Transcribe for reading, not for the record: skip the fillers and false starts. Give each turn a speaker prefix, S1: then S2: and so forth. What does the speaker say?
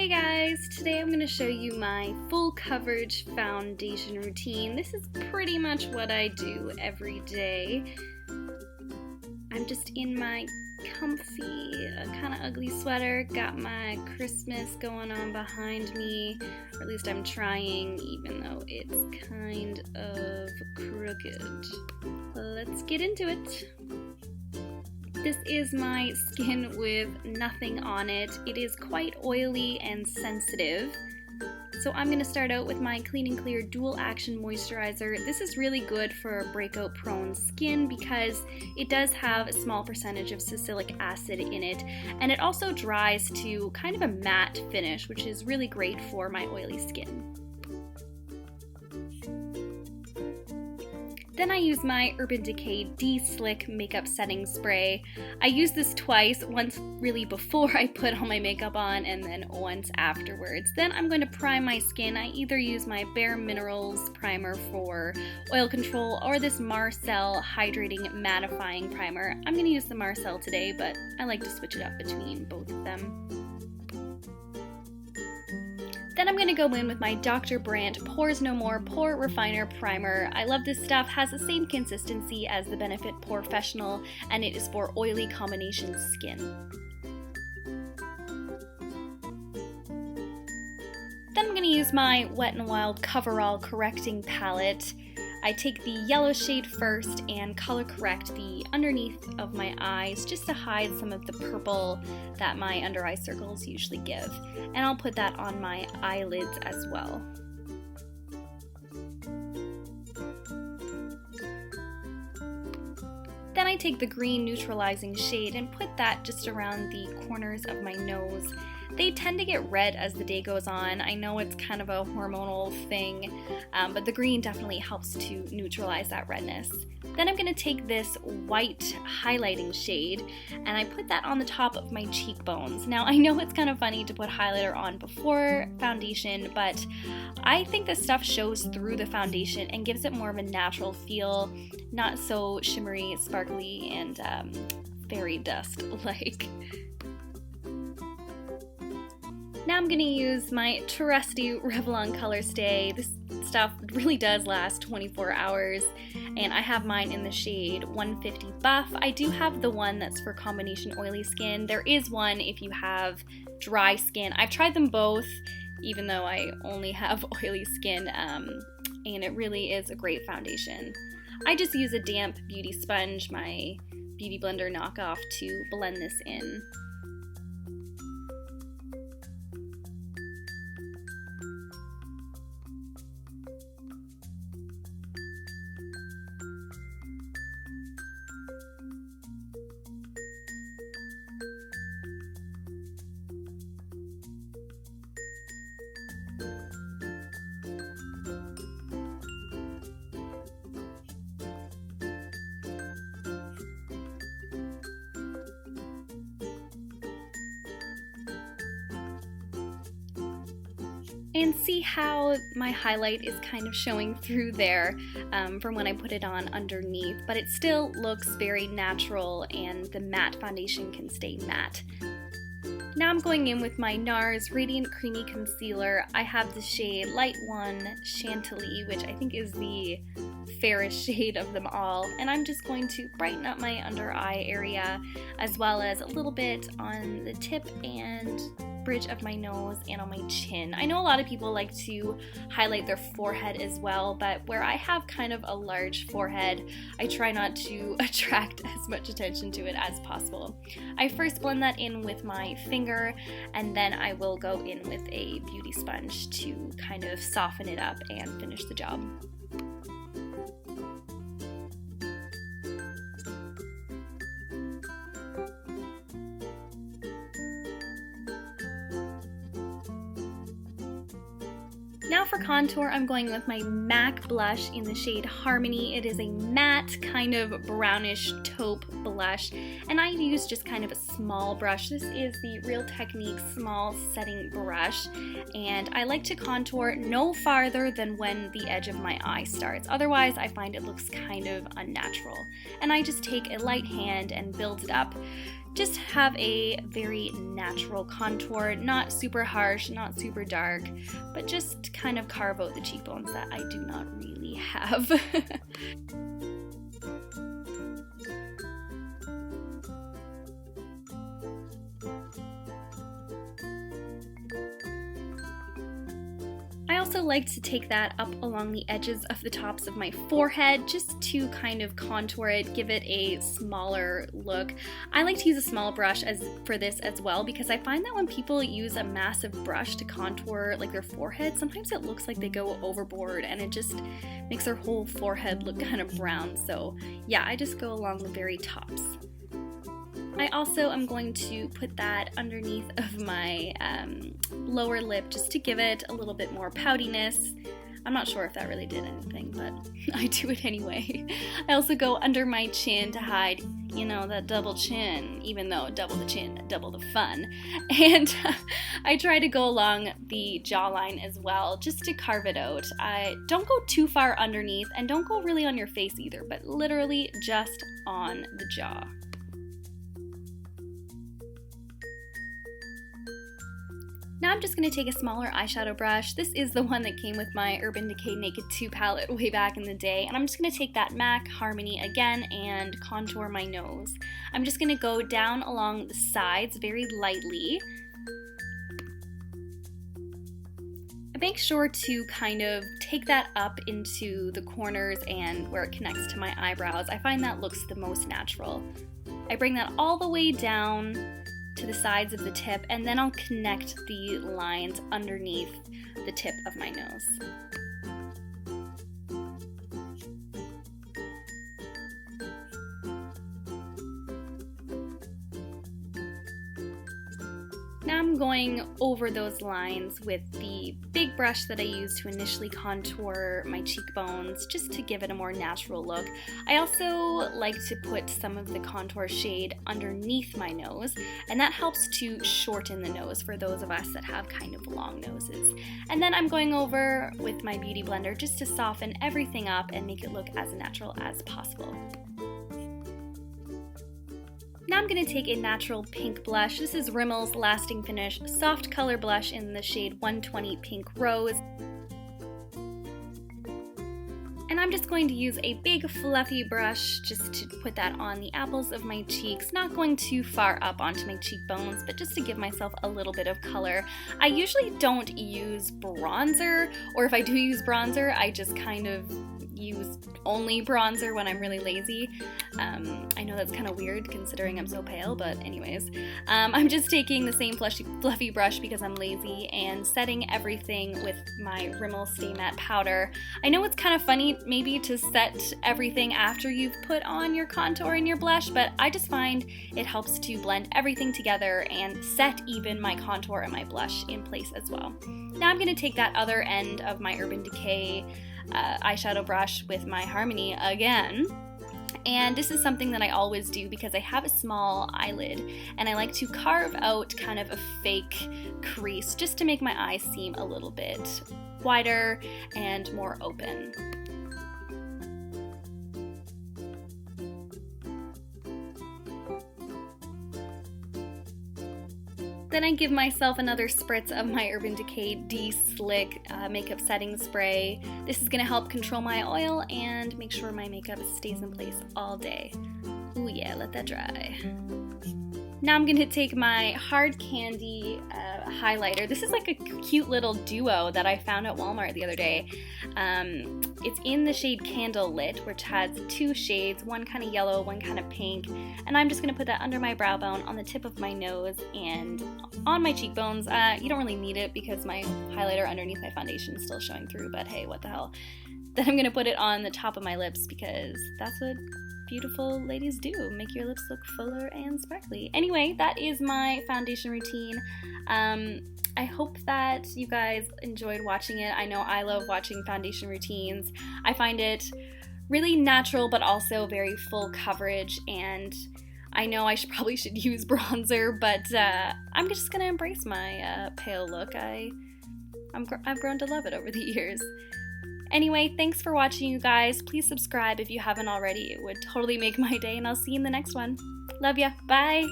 S1: Hey guys, today I'm going to show you my full coverage foundation routine. This is pretty much what I do every day. I'm just in my comfy, kind of ugly sweater, got my Christmas going on behind me, or at least I'm trying, even though it's kind of crooked. Let's get into it. This is my skin with nothing on it. It is quite oily and sensitive. So I'm going to start out with my Clean & Clear Dual Action Moisturizer. This is really good for breakout prone skin because it does have a small percentage of salicylic acid in it, and it also dries to kind of a matte finish, which is really great for my oily skin. Then I use my Urban Decay De-Slick Makeup Setting Spray. I use this twice, once really before I put all my makeup on and then once afterwards. Then I'm going to prime my skin. I either use my Bare Minerals primer for oil control or this Marcel Hydrating Mattifying Primer. I'm going to use the Marcel today, but I like to switch it up between both of them. Then I'm going to go in with my Dr. Brandt Pores No More Pore Refiner Primer. I love this stuff, has the same consistency as the Benefit Porefessional, and it is for oily combination skin. Then I'm going to use my Wet n Wild Coverall Correcting Palette. I take the yellow shade first and color correct the underneath of my eyes just to hide some of the purple that my under eye circles usually give. And I'll put that on my eyelids as well. Then I take the green neutralizing shade and put that just around the corners of my nose. They tend to get red as the day goes on. I know it's kind of a hormonal thing, but the green definitely helps to neutralize that redness. Then I'm going to take this white highlighting shade and I put that on the top of my cheekbones. Now I know it's kind of funny to put highlighter on before foundation, but I think this stuff shows through the foundation and gives it more of a natural feel, not so shimmery, sparkly, and fairy dust-like. Now I'm going to use my trusty Revlon Color Stay. This stuff really does last 24 hours, and I have mine in the shade 150 Buff. I do have the one that's for combination oily skin. There is one if you have dry skin. I've tried them both, even though I only have oily skin, and it really is a great foundation. I just use a damp beauty sponge, my Beauty Blender knockoff, to blend this in. And see how my highlight is kind of showing through there from when I put it on underneath, but it still looks very natural and the matte foundation can stay matte. Now I'm going in with my NARS Radiant Creamy Concealer. I have the shade Light 1 Chantilly, which I think is the fairest shade of them all, and I'm just going to brighten up my under eye area as well as a little bit on the tip and bridge of my nose and on my chin. I know a lot of people like to highlight their forehead as well, but where I have kind of a large forehead, I try not to attract as much attention to it as possible. I first blend that in with my finger, and then I will go in with a beauty sponge to kind of soften it up and finish the job. Now for contour, I'm going with my MAC blush in the shade Harmony. It is a matte, kind of brownish taupe blush, and I use just kind of a small brush. This is the Real Technique small setting brush, and I like to contour no farther than when the edge of my eye starts. Otherwise, I find it looks kind of unnatural. And I just take a light hand and build it up. just have a very natural contour, not super harsh, not super dark, but just kind of carve out the cheekbones that I do not really have. I also like to take that up along the edges of the tops of my forehead just to kind of contour it, give it a smaller look. I like to use a small brush for this as well, because I find that when people use a massive brush to contour like their forehead, sometimes it looks like they go overboard and it just makes their whole forehead look kind of brown. So yeah, I just go along the very tops. I also am going to put that underneath of my lower lip just to give it a little bit more poutiness. I'm not sure if that really did anything, but I do it anyway. I also go under my chin to hide, you know, that double chin, even though double the chin, double the fun. And I try to go along the jawline as well, just to carve it out. I don't go too far underneath, and don't go really on your face either, but literally just on the jaw. Now I'm just going to take a smaller eyeshadow brush. This is the one that came with my Urban Decay Naked 2 palette way back in the day. And I'm just going to take that MAC Harmony again and contour my nose. I'm just going to go down along the sides very lightly. I make sure to kind of take that up into the corners and where it connects to my eyebrows. I find that looks the most natural. I bring that all the way down to the sides of the tip, and then I'll connect the lines underneath the tip of my nose. Now I'm going over those lines with the big brush that I used to initially contour my cheekbones, just to give it a more natural look. I also like to put some of the contour shade underneath my nose, and that helps to shorten the nose for those of us that have kind of long noses. And then I'm going over with my Beauty Blender just to soften everything up and make it look as natural as possible. Now I'm going to take a natural pink blush. This is Rimmel's Lasting Finish Soft Color Blush in the shade 120 Pink Rose. And I'm just going to use a big fluffy brush just to put that on the apples of my cheeks, not going too far up onto my cheekbones, but just to give myself a little bit of color. I usually don't use bronzer, or if I do use bronzer, I just kind of use only bronzer when I'm really lazy. I know that's kind of weird considering I'm so pale, but anyways. I'm just taking the same fluffy brush because I'm lazy and setting everything with my Rimmel Stay Matte powder. I know it's kind of funny maybe to set everything after you've put on your contour and your blush, but I just find it helps to blend everything together and set even my contour and my blush in place as well. Now I'm going to take that other end of my Urban Decay eyeshadow brush with my Harmony again, and this is something that I always do because I have a small eyelid and I like to carve out kind of a fake crease just to make my eyes seem a little bit wider and more open. Then I give myself another spritz of my Urban Decay De-Slick makeup setting spray. This is going to help control my oil and make sure my makeup stays in place all day. Ooh yeah, let that dry. Now I'm going to take my Hard Candy highlighter. This is like a cute little duo that I found at Walmart the other day. It's in the shade Candle Lit, which has two shades, one kind of yellow, one kind of pink, and I'm just going to put that under my brow bone, on the tip of my nose, and on my cheekbones. You don't really need it because my highlighter underneath my foundation is still showing through, but hey, what the hell. Then I'm going to put it on the top of my lips because that's what beautiful ladies do, make your lips look fuller and sparkly. Anyway, that is my foundation routine. I hope that you guys enjoyed watching it. I know I love watching foundation routines. I find it really natural but also very full coverage, and I know I probably should use bronzer, but I'm just gonna embrace my pale look. I've grown to love it over the years. Anyway, thanks for watching, you guys. Please subscribe if you haven't already. It would totally make my day, and I'll see you in the next one. Love ya. Bye!